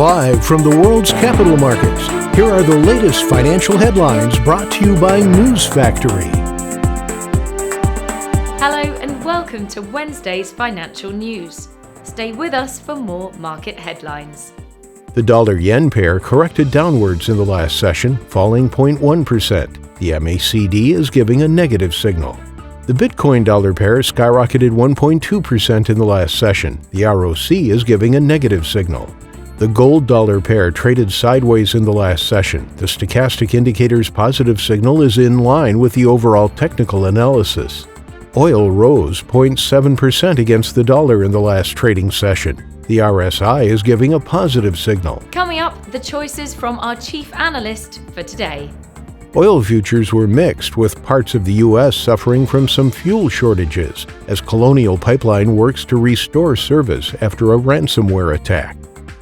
Live from the world's capital markets, here are the latest financial headlines brought to you by News Factory. Hello and welcome to Wednesday's financial news. Stay with us for more market headlines. The dollar-yen pair corrected downwards in the last session, falling 0.1%. The MACD is giving a negative signal. The Bitcoin-dollar pair skyrocketed 1.2% in the last session. The ROC is giving a negative signal. The gold-dollar pair traded sideways in the last session. The stochastic indicator's positive signal is in line with the overall technical analysis. Oil rose 0.7% against the dollar in the last trading session. The RSI is giving a positive signal. Coming up, the choices from our chief analyst for today. Oil futures were mixed, with parts of the U.S. suffering from some fuel shortages as Colonial Pipeline works to restore service after a ransomware attack.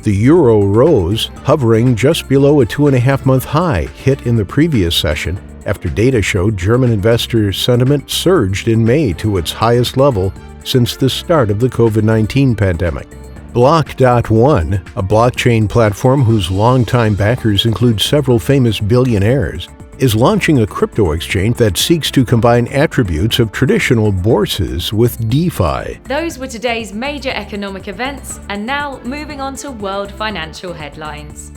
The euro rose, hovering just below a 2.5-month high hit in the previous session after data showed German investor sentiment surged in May to its highest level since the start of the COVID-19 pandemic. Block.one, a blockchain platform whose longtime backers include several famous billionaires, is launching a crypto exchange that seeks to combine attributes of traditional bourses with DeFi. Those were today's major economic events, and now moving on to world financial headlines.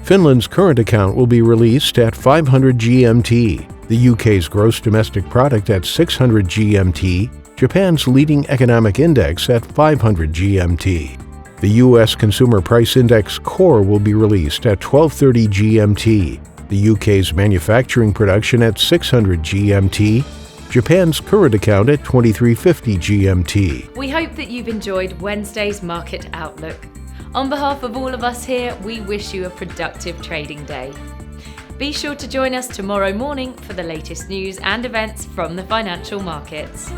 Finland's current account will be released at 500 GMT, the UK's gross domestic product at 600 GMT, Japan's leading economic index at 500 GMT. The U.S. Consumer Price Index Core will be released at 1230 GMT, the UK's manufacturing production at 600 GMT, Japan's current account at 2350 GMT. We hope that you've enjoyed Wednesday's market outlook. On behalf of all of us here, we wish you a productive trading day. Be sure to join us tomorrow morning for the latest news and events from the financial markets.